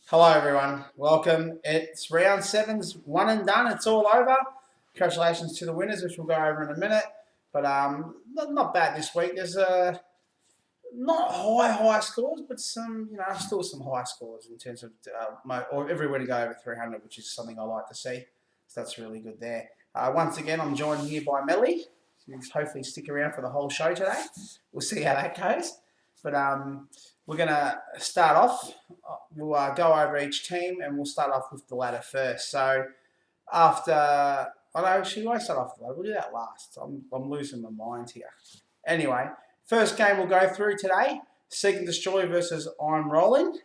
Hello everyone, welcome. It's round seven's one and done. It's all over. Congratulations to the winners, which we'll go over in a minute. But not bad this week. There's not high scores, but some still some high scores in terms of or everywhere to go over 300, which is something I like to see. So that's really good there. Once again, I'm joined here by Melly. She'll hopefully stick around for the whole show today. We'll see how that goes. But we're going to start off. We'll go over each team and we'll start off with the ladder first. So after, actually, we won't start off the ladder. We'll do that last. I'm losing my mind here. Anyway, first game we'll go through today, Seek and Destroy versus I'm Rolling.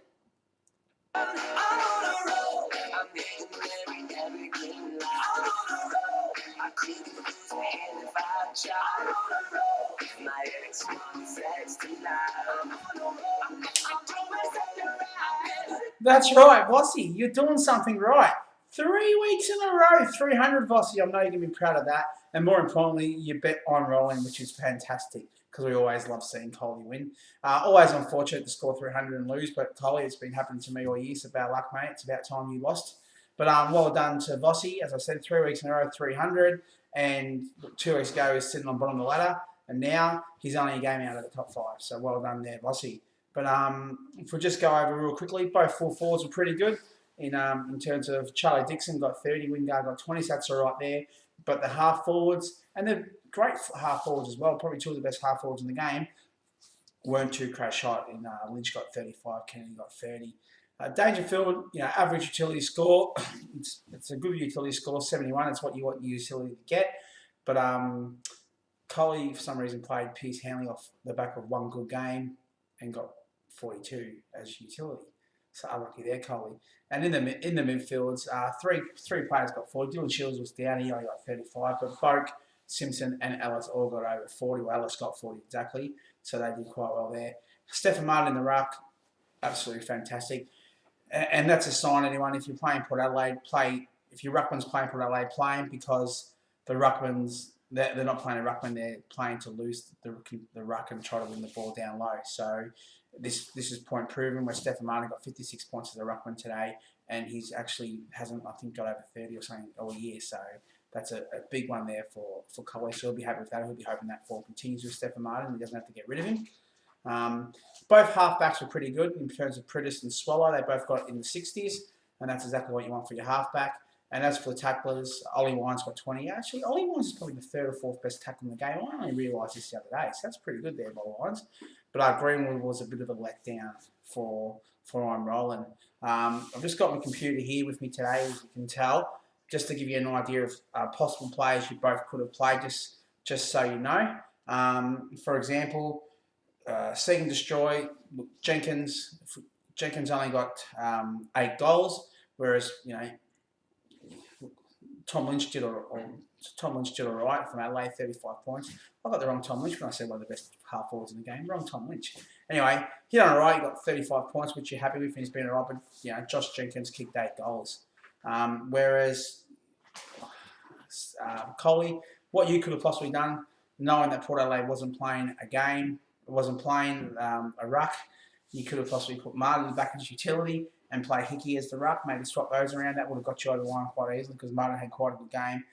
That's right, Vossi. You're doing something right. 3 weeks in a row, 300, Vossi. I know you're going to be proud of that. And more importantly, you bet on rolling, which is fantastic because we always love seeing Coley win. Always unfortunate to score 300 and lose, but Coley, it's been happening to me all year. It's about luck, mate. It's about time you lost. But well done to Vossi. As I said, 3 weeks in a row, 300. And 2 weeks ago, he was sitting on bottom of the ladder. And now he's only a game out of the top 5. So well done there, Vossi. But if we just go over real quickly, both full forwards were pretty good in terms of Charlie Dixon got 30, Wingard got 20, so that's all right there. But the half forwards, and they're great half forwards as well, probably two of the best half forwards in the game, weren't too crash hot. And Lynch got 35, Kennedy got 30. Dangerfield, average utility score. It's a good utility score, 71. It's what you want your utility to get. But Coley, for some reason, played Pierce Hanley off the back of one good game and got 42 as utility. So unlucky there, Coley. And in the midfields, three players got 40. Dylan Shields was down, he only got 35. But Boak, Simpson and Ellis all got over 40. Well, Ellis got 40 exactly. So they did quite well there. Stefan Martin in the ruck, absolutely fantastic. And that's a sign, anyone, if you're playing Port Adelaide, if your ruckman's playing Port Adelaide, play him because the ruckmans, they're not playing a ruckman, they're playing to lose the ruck and try to win the ball down low. So this is point proven where Stefan Martin got 56 points as a ruckman today, and he's actually hasn't, I think, got over 30 or something all year. So that's a big one there for Coley. So he'll be happy with that. He'll be hoping that form continues with Stefan Martin. He doesn't have to get rid of him. Both halfbacks were pretty good in terms of Pritis and Swallow. They both got in the 60s, and that's exactly what you want for your halfback. And as for the tacklers, Ollie Wines got 20. Actually, Ollie Wines is probably the third or fourth best tackle in the game. I only realised this the other day, so that's pretty good there by Wines. But Greenwood was a bit of a letdown for I'm Rolling. I've just got my computer here with me today, as you can tell, just to give you an idea of possible players you both could have played, just so you know. For example, Seek and Destroy, Jenkins only got 8 goals, whereas Tom Lynch did all right from Adelaide, 35 points. I got the wrong Tom Lynch when I said one of the best half forwards in the game. Wrong Tom Lynch. Anyway, he done all right. He got 35 points, which you're happy with, and he's been all right. But Josh Jenkins kicked 8 goals. Whereas Coley, what you could have possibly done, knowing that Port Adelaide wasn't playing a game, wasn't playing a ruck, you could have possibly put Martin back as utility and play Hickey as the ruck, maybe swap those around. That would have got you over the line quite easily because Martin had quite a good game.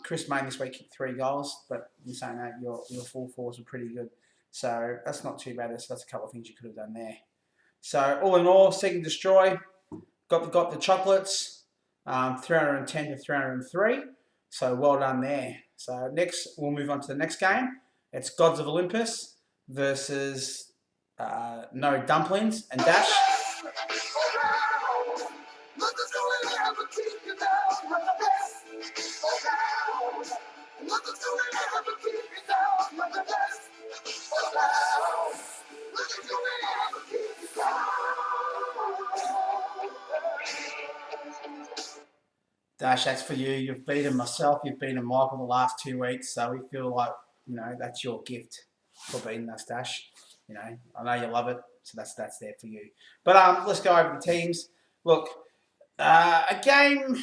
Chris Mayne this week kicked 3 goals, but in saying that, your full forwards were pretty good. So that's not too bad. So that's a couple of things you could have done there. So all in all, Seek and Destroy, got the chocolates, 310 to 303. So well done there. So next, we'll move on to the next game. It's Gods of Olympus versus No Dumplings and Dash. Dash, that's for you. You've beaten myself. You've beaten Michael the last 2 weeks. So we feel like, that's your gift for beating us, Dash. I know you love it. So that's there for you. But let's go over the teams. Look, a game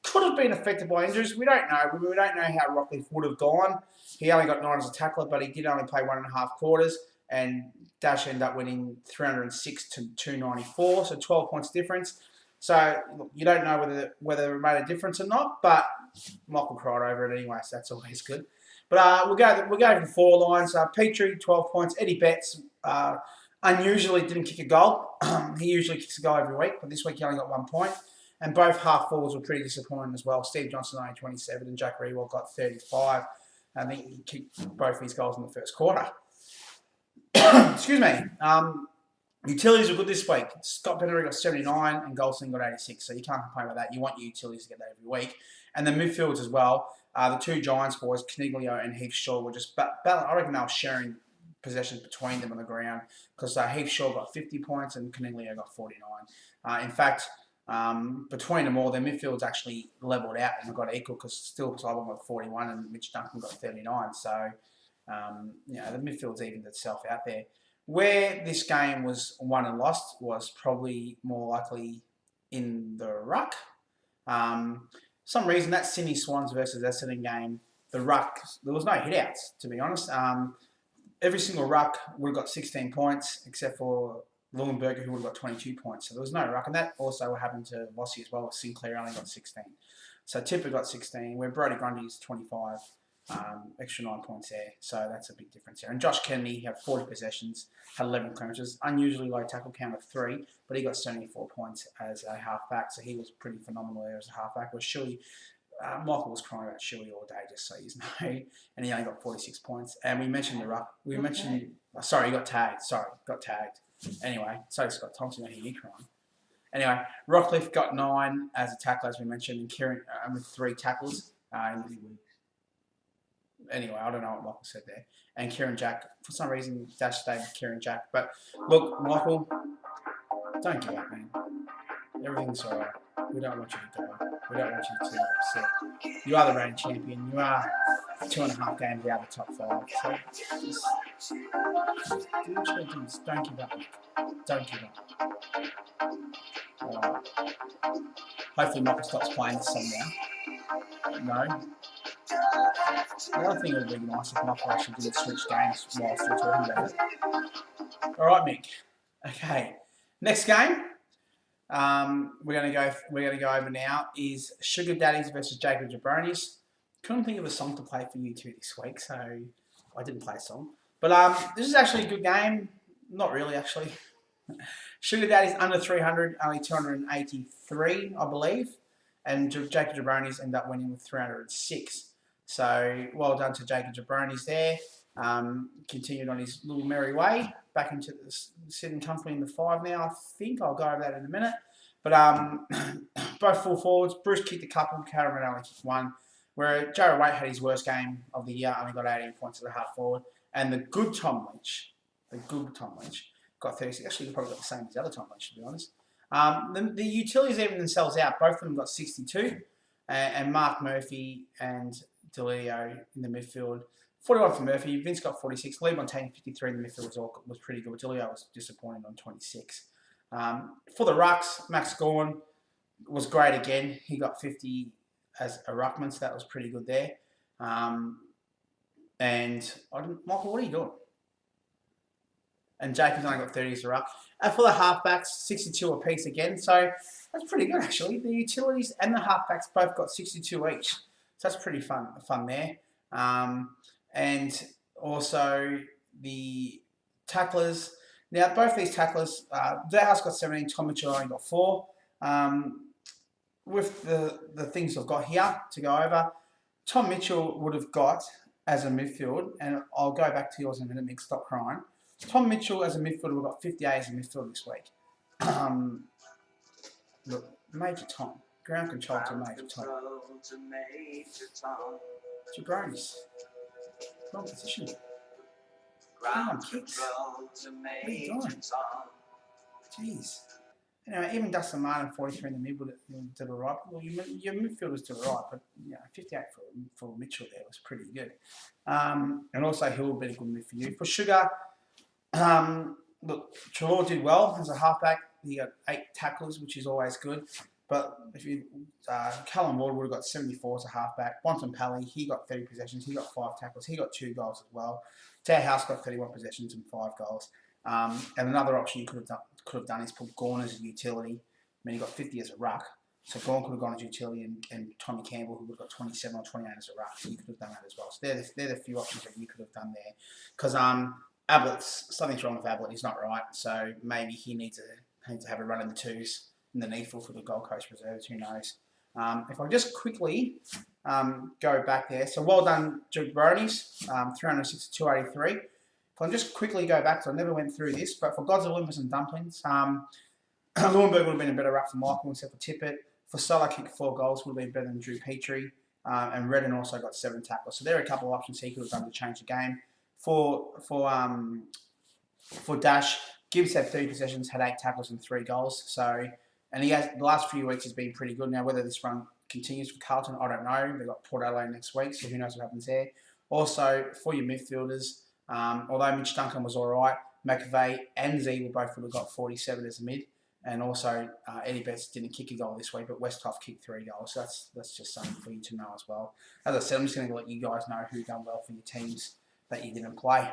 could have been affected by injuries. We don't know. We don't know how Rockcliffe would have gone. He only got 9 as a tackler, but he did only play 1.5 quarters. and Dash ended up winning 306 to 294, so 12 points difference. So look, you don't know whether it made a difference or not, but Michael cried over it anyway, so that's always good. But we'll go for the 4 lines. Petrie, 12 points. Eddie Betts unusually didn't kick a goal. He usually kicks a goal every week, but this week he only got 1 point. And both half forwards were pretty disappointing as well. Steve Johnson only 27 and Jack Rewald got 35. I think he kicked both his goals in the first quarter. Excuse me. Utilities were good this week. Scott Pennery got 79 and Goldston got 86, so you can't complain about that. You want your utilities to get that every week. And the midfields as well. The 2 Giants boys, Caniglio and Heath Shaw, were just I reckon they were sharing possessions between them on the ground because Heath Shaw got 50 points and Caniglio got 49. In fact, between them all, their midfields actually levelled out and got equal because still Sullivan got 41 and Mitch Duncan got 39. So, the midfield's evened itself out there. Where this game was won and lost was probably more likely in the ruck. Some reason that Sydney Swans versus Essendon game, the ruck, there was no hit-outs, to be honest. Every single ruck would have got 16 points, except for Lillenberger, who would have got 22 points. So there was no ruck. And that also happened to Vossi as well. Sinclair only got 16. So Tipper got 16, where Brody Grundy's 25. Extra 9 points there. So that's a big difference there. And Josh Kennedy had 40 possessions, had 11 clearances, unusually low tackle count of 3, but he got 74 points as a halfback. So he was pretty phenomenal there as a halfback. Where Shuey, Michael was crying about Shuey all day, just so you know, and he only got 46 points. And we mentioned the ruck. We mentioned, he got tagged. Anyway, so Scott Thompson, I hear me crying. Anyway, Rockcliffe got 9 as a tackler, as we mentioned, and Kieran with 3 tackles. Anyway, I don't know what Michael said there. And Kieran Jack, for some reason, Dash stayed with Kieran Jack. But look, Michael, don't give up, man. Everything's all right. We don't want you to go. We don't want you to be upset. You are the reigning champion. You are 2.5 games out of the top 5. So just do what you got to do. Don't give up. Don't give up. All right. Hopefully Michael stops playing this song now. No. The other thing would be nice if Michael actually didn't switch games whilst we're talking about it. All right, Mick. Okay, next game we're going to go over now is Sugar Daddies versus Jacob Jabronis. Couldn't think of a song to play for you two this week, so I didn't play a song. But this is actually a good game. Not really, actually. Sugar Daddies under 300, only 283, I believe, and Jacob Jabronis ended up winning with 306. So well done to Jacob Jabronis there. Continued on his little merry way. Back into sitting comfortably in the 5 now, I think. I'll go over that in a minute. But both full forwards. Bruce kicked a couple. Cameron only kicked 1. Where Jarrad Waite had his worst game of the year. Only got 18 points as a half forward. And the good Tom Lynch got 36. Actually, he probably got the same as the other Tom Lynch, to be honest. The utilities even themselves out. Both of them got 62. And Mark Murphy and Delio in the midfield. 41 for Murphy. Vince got 46. Lee Montaigne 53 in the midfield was pretty good. Delio was disappointing on 26. For the rucks, Max Gorn was great again. He got 50 as a ruckman, so that was pretty good there. And Michael, what are you doing? And Jacob's only got 30 as a ruck. And for the halfbacks, 62 apiece again. So that's pretty good, actually. The utilities and the halfbacks both got 62 each. So that's pretty fun there. And also the tacklers. Now, both these tacklers, Dalehouse got 17, Tom Mitchell only got 4. With the things I've got here to go over, Tom Mitchell would have got as a midfield, and I'll go back to yours in a minute, Mick, stop crying. Tom Mitchell as a midfielder would have got 58 as a midfielder this week. Look, Major Tom. Ground control to Major Tom. Jabronis. Wrong position. Come on, kicks. What are you doing? Jeez. Anyway, even Dustin Martin, 43 in the middle, to the right. Well, your midfielders to the right, but 58 for Mitchell there was pretty good. And also Hill would be a good move for you. For Sugar, look, Trelaw did well as a halfback. He got 8 tackles, which is always good. But if you, Callum Ward would have got 74 as a halfback. Bontempelli, he got 30 possessions. He got 5 tackles. He got 2 goals as well. Tao House got 31 possessions and 5 goals. And another option you could have done is put Gawn as a utility. I mean, he got 50 as a ruck. So Gawn could have gone as utility, and Tommy Campbell, who would have got 27 or 28 as a ruck, you could have done that as well. So they're the few options that you could have done there. Because something's wrong with Ablett. He's not right. So maybe he needs to have a run in the twos underneath for the Gold Coast reserves. Who knows? If I just quickly go back there. So well done, Jabronis, 306 to 283. If I just quickly go back, so I never went through this, but for Gods of Olympus and Dumplings, Leuenberg would have been a better ruck for Michael instead for Tippett. For Solar, kicked 4 goals, would have been better than Drew Petrie. And Redden also got 7 tackles. So there are a couple of options he could have done to change the game. For Dash, Gibbs had 30 possessions, had 8 tackles and 3 goals. So, and he has the last few weeks has been pretty good. Now, whether this run continues for Carlton, I don't know. They've got Port Adelaide next week, so who knows what happens there. Also, for your midfielders, although Mitch Duncan was all right, McVeigh and Z would both would have got 47 as a mid. And also, Eddie Betts didn't kick a goal this week, but Westhoff kicked 3 goals. So that's just something for you to know as well. As I said, I'm just going to let you guys know who done well for your teams that you didn't play.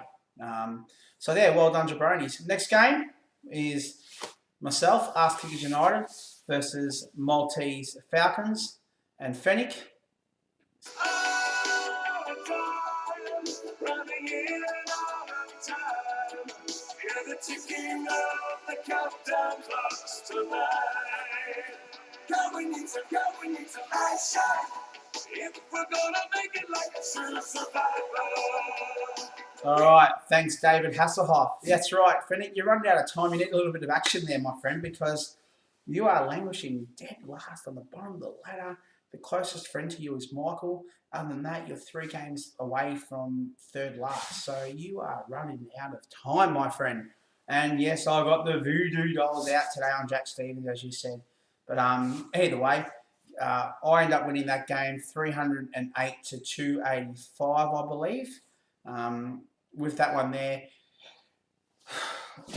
So there, well done, Jabronis. Next game is myself, Ask Kickers United versus Maltese Falcons and Fennick. The ticking of the countdown clocks tonight. We need to action if we're gonna make it like a true survivor. All right, thanks, David Hasselhoff. That's right, Fennick, you run out of time. You need a little bit of action there, my friend, because you are languishing dead last on the bottom of the ladder. The closest friend to you is Michael. Other than that, you're 3 games away from third last. So you are running out of time, my friend. And yes, I got the voodoo dollars out today on Jack Stevens, as you said. But either way, I end up winning that game 308 to 285, I believe. With that one there,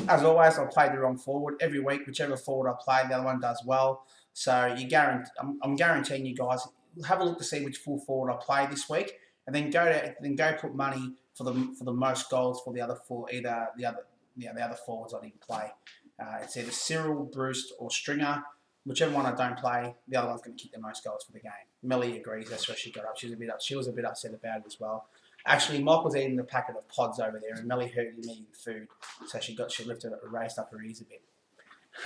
as always, I played the wrong forward. Every week, whichever forward I play, the other one does well. So I'm guaranteeing you guys, have a look to see which full forward I play this week, and then go put money for the most goals for the other the other forwards I didn't play. It's either Cyril, Bruce, or Stringer. Whichever one I don't play, the other one's going to kick the most goals for the game. Melly agrees. That's where she got up. She was a bit upset about it as well. Actually, Mike was eating a packet of pods over there, and Melly heard him eating food, so she raised up her ears a bit.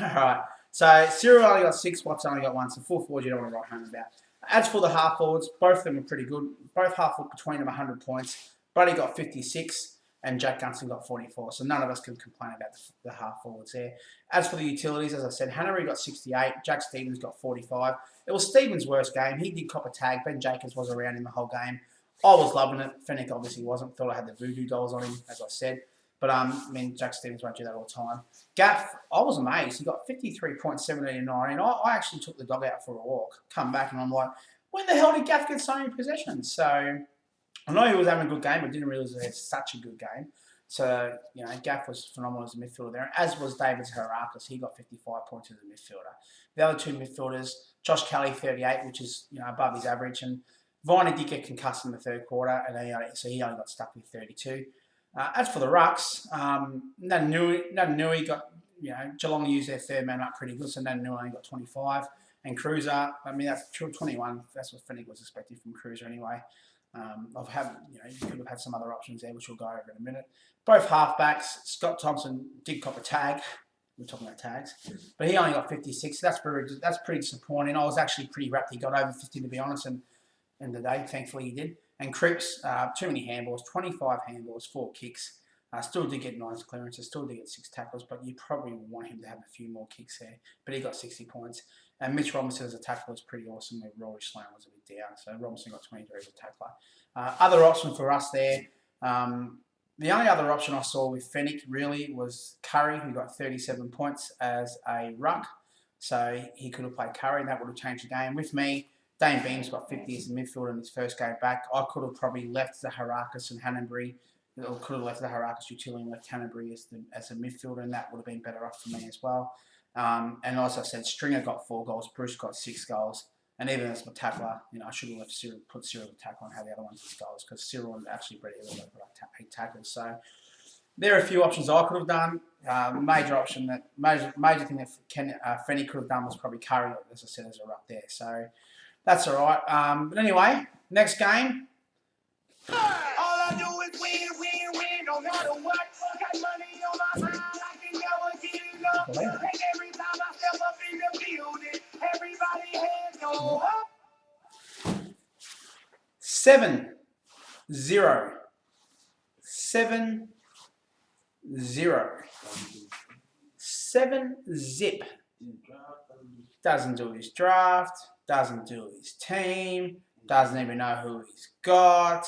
All right. So Cyril only got 6. Watts only got 1. So full forwards you don't want to write home about. As for the half forwards, both of them are pretty good. Both half forwards between them 100 points. Buddy got 56. And Jack Gunston got 44. So none of us can complain about the half forwards there. As for the utilities, as I said, Hannery got 68. Jack Stevens got 45. It was Stevens' worst game. He did cop a tag. Ben Jacobs was around in the whole game. I was loving it. Fennick obviously wasn't. Thought I had the voodoo dolls on him, as I said. But I mean, Jack Stevens won't do that all the time. Gaff, I was amazed. He got 53.79. And I actually took the dog out for a walk. Come back and I'm like, when the hell did Gaff get so many possessions? So I know he was having a good game, but didn't realise he had such a good game. So, you know, Gaff was phenomenal as a midfielder there, as was David Harakis. He got 55 points as a midfielder. The other 2 midfielders, Josh Kelly, 38, which is, you know, above his average, and Viney did get concussed in the third quarter, and so he only got stuck with 32. As for the rucks, Nadanui got, you know, Geelong used their third man up pretty good, so Nadanui only got 25. And Cruiser, I mean, that's 21. That's what Fennick was expecting from Cruiser anyway. You could have had some other options there, which we'll go over in a minute. Both halfbacks, Scott Thompson did cop a tag. We're talking about tags, but he only got 56. That's pretty disappointing. I was actually pretty wrapped he got over 50, to be honest, and in the day, thankfully he did. And Cripps, too many handballs, 25 handballs, 4 kicks. Still did get 9 clearances, still did get 6 tackles, but you probably want him to have a few more kicks there. But he got 60 points. And Mitch Robinson as a tackler was pretty awesome, where Rory Sloan was a bit down. So Robinson got 23 as a tackler. Other option for us there, the only other option I saw with Fennick really was Curry, who got 37 points as a ruck. So he could have played Curry, and that would have changed the game. With me, Dane Beams got 50 as a midfielder in his first game back. I could have probably left the Harakis and Hannanbury, or could have left the Harakis utility and left Hannanbury as a midfielder, and that would have been better off for me as well. And as I said, Stringer got 4 goals, Bruce got 6 goals. And even as my tackler, I should have left Cyril, put Cyril the tackle and had the other ones as goals because Cyril actually Brett Earl got 8 tackles. So there are a few options I could have done. Major thing that Fenny could have done was probably Curry, as I said, as a ruck there. So that's all right. But anyway, next game. All I do is win, no matter what. Got money on my mind, I can never get enough. And every time I step up in the building, everybody hands go up. 7-0. 7-zip. Doesn't do his draft. Doesn't do his team. Doesn't even know who he's got.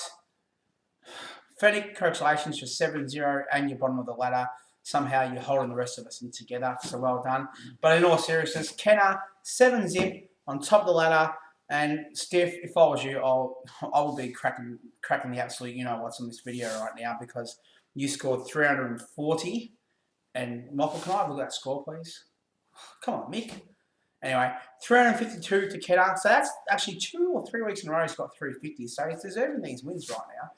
Fennick, congratulations for 7-0 and you're bottom of the ladder. Somehow you're holding the rest of us in together, so well done. But in all seriousness, Kenner, 7-zip on top of the ladder. And Steph, if I was you, I would be cracking the absolute what's on this video right now because you scored 340. And Michael, can I have a look at that score, please? Come on, Mick. Anyway, 352 to Kenner. So that's actually 2 or 3 weeks in a row he's got 350. So he's deserving these wins right now.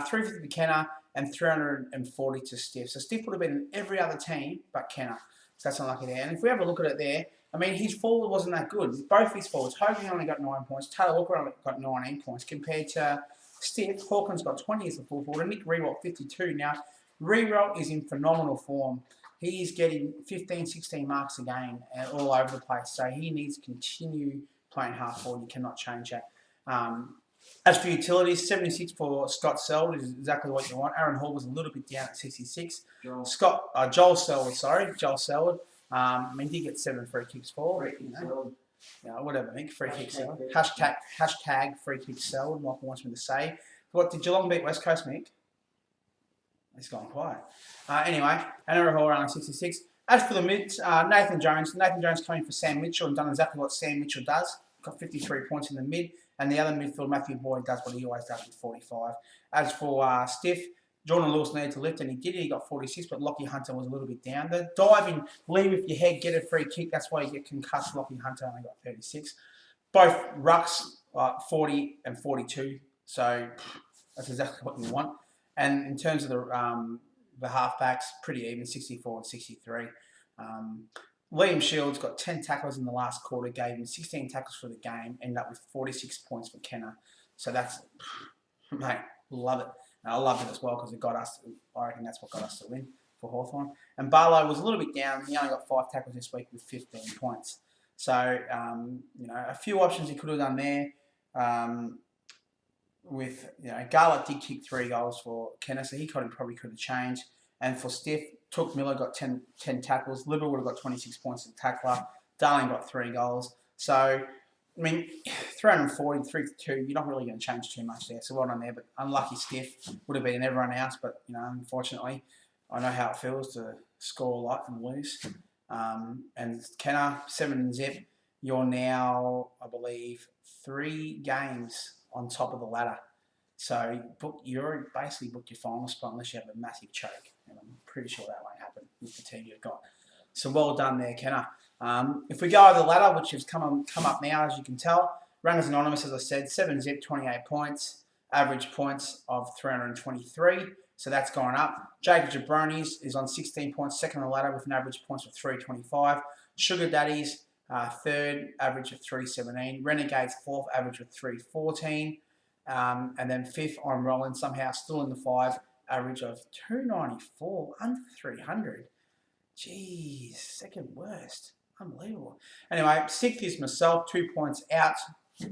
350 to Kenner and 340 to Steph. So Steph would have been in every other team but Kenner. So that's unlucky there. And if we have a look at it there, I mean, his forward wasn't that good. Both his forwards. Hogan only got 9 points. Taylor Walker only got 19 points compared to Steph. Hawkins got 20 as a full forward. And Nick Rewalt 52. Now, Rewalt is in phenomenal form. He's getting 15, 16 marks a game all over the place. So he needs to continue playing half forward. You cannot change that. As for utilities, 76 for Scott Selwood is exactly what you want. Aaron Hall was a little bit down at 66. Joel Selwood. He did get 7 free kicks for. Whatever, Mick. Free kicks Selwood. Hashtag free kicks Selwood. Michael wants me to say. What did Geelong beat West Coast, Mick? He's gone quiet. Anyway, Aaron Hall around 66. As for the mids, Nathan Jones coming for Sam Mitchell and done exactly what Sam Mitchell does. Got 53 points in the mid. And the other midfield, Matthew Boyd, does what he always does with 45. As for Steph, Jordan Lewis needed to lift, and he did it. He got 46, but Lockie Hunter was a little bit down. The diving, lead with your head, get a free kick. That's why you get concussed. Lockie Hunter only got 36. Both rucks, 40 and 42. So that's exactly what you want. And in terms of the halfbacks, pretty even, 64 and 63. Liam Shields got 10 tackles in the last quarter, gave him 16 tackles for the game, ended up with 46 points for Kenner. So that's, mate, love it. And I loved it as well because it got us, I reckon that's what got us to win for Hawthorn. And Barlow was a little bit down. He only got 5 tackles this week with 15 points. So, a few options he could have done there. Garlett did kick 3 goals for Kenner, so he probably could have changed. And for Steph, Took Miller got 10 tackles. Liberal would have got 26 points as a tackler. Darling got 3 goals. So, 340, 3-2, you're not really going to change too much there. So well done there. But unlucky Steph would have been everyone else. But, unfortunately, I know how it feels to score a lot and lose. And Kenner, 7-zip. You're now, I believe, 3 games on top of the ladder. So you're basically booked your final spot unless you have a massive choke. And I'm pretty sure that won't happen with the team you've got. So well done there, Kenner. If we go over the ladder, which has come up now, as you can tell, Runners Anonymous, as I said, 7-zip, 28 points, average points of 323. So that's gone up. Jacob Jabroni's is on 16 points, second on the ladder with an average points of 325. Sugar Daddies, third, average of 317. Renegades, fourth, average of 314. And then fifth on Rollins, somehow still in the 5, average of 294, under 300. Jeez, second worst. Unbelievable. Anyway, sixth is myself, 2 points out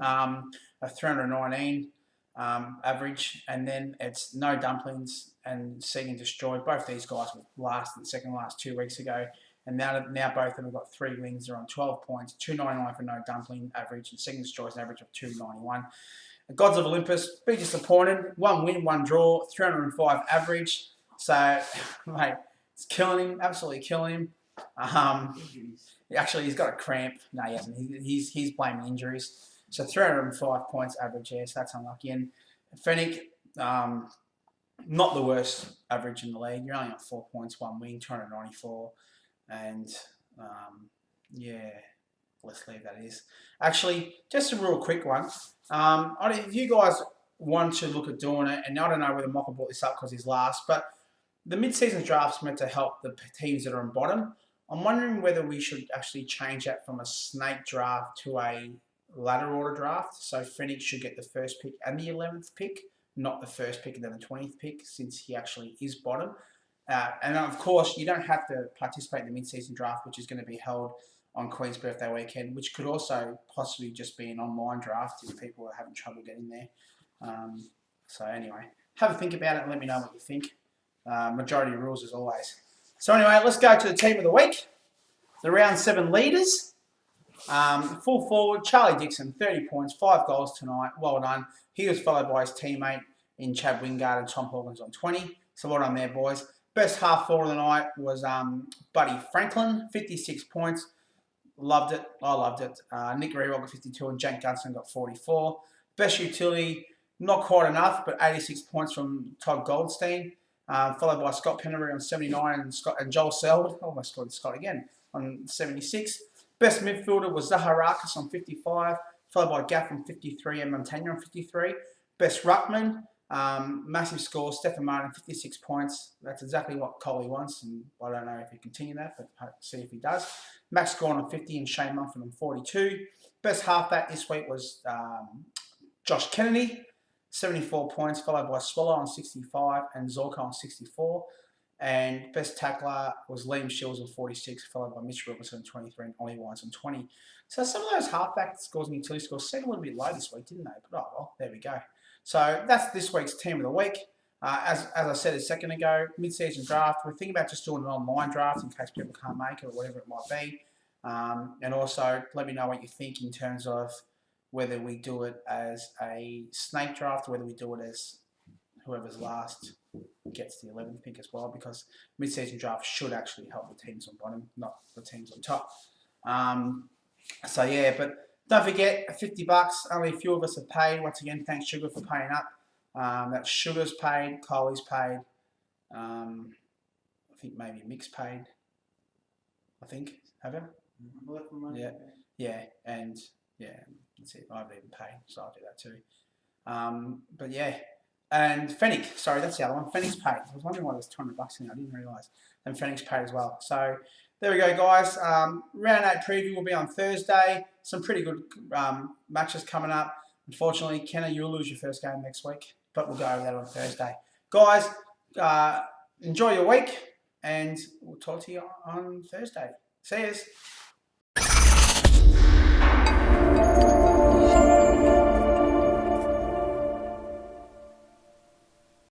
of 319 average. And then it's No Dumplings and Seek and Destroy. Both these guys were last and second last 2 weeks ago. And now both of them have got 3 wins. They're on 12 points, 299 for No Dumpling average, and Seek and Destroy's an average of 291. The Gods of Olympus, be disappointed. 1 win, 1 draw, 305 average. So, mate, it's killing him, absolutely killing him. Actually, he's got a cramp. No, he hasn't. He's blaming injuries. So 305 points average here, so that's unlucky. And Fennick, not the worst average in the league. You're only on 4 points, 1 win, 294. And Yeah, let's leave that is. Actually, just a real quick one. If you guys want to look at doing it, and I don't know whether Michael brought this up because he's last, but the mid-season draft's meant to help the teams that are on bottom. I'm wondering whether we should actually change that from a snake draft to a ladder order draft. So Phoenix should get the first pick and the 11th pick, not the first pick and then the 20th pick, since he actually is bottom. And of course, you don't have to participate in the mid-season draft, which is going to be held on Queen's birthday weekend, which could also possibly just be an online draft if people are having trouble getting there. So anyway, have a think about it and let me know what you think. Majority rules as always. So anyway, let's go to the team of the week. The round 7 leaders. Full forward, Charlie Dixon, 30 points, 5 goals tonight. Well done. He was followed by his teammate in Chad Wingard and Tom Hawkins on 20. So well done there, boys. Best half forward of the night was Buddy Franklin, 56 points. Loved it. I loved it. Nick Rewald got 52 and Jank Gunston got 44. Best utility, not quite enough, but 86 points from Todd Goldstein. Followed by Scott Pennery on 79 and Joel Selwood, almost called Scott again, on 76. Best midfielder was Zaharakis on 55, followed by Gaff on 53 and Montagna on 53. Best ruckman, massive score, Stephen Martin, 56 points. That's exactly what Coley wants, and I don't know if he continue that, but see if he does. Max Gorn on 50 and Shane Mumford on 42. Best halfback this week was Josh Kennedy, 74 points, followed by Swallow on 65 and Zorko on 64. And best tackler was Liam Shields on 46, followed by Mitch Robinson on 23 and Ollie Wise on 20. So some of those halfback scores and utility scores seemed a little bit low this week, didn't they? But oh well, there we go. So that's this week's team of the week. As I said a second ago, mid-season draft, we're thinking about just doing an online draft in case people can't make it or whatever it might be. And also let me know what you think in terms of whether we do it as a snake draft or whether we do it as whoever's last gets the 11th pick as well, because mid-season draft should actually help the teams on bottom, not the teams on top. So yeah, but don't forget, $50, only a few of us have paid. Once again, thanks Sugar for paying up. That's Sugar's paid, Coley's paid, I think maybe Mick's paid, I think, have you? Yeah, and yeah, that's it. I haven't even paid, so I'll do that too. But yeah, and Fennec, sorry, that's the other one. Fennec's paid. I was wondering why there's $200 in there. I didn't realise. And Fennec's paid as well. So there we go, guys. Round 8 preview will be on Thursday. Some pretty good matches coming up. Unfortunately, Kenna, you'll lose your first game next week, but we'll go over that on Thursday. Guys, enjoy your week, and we'll talk to you on Thursday. See yous.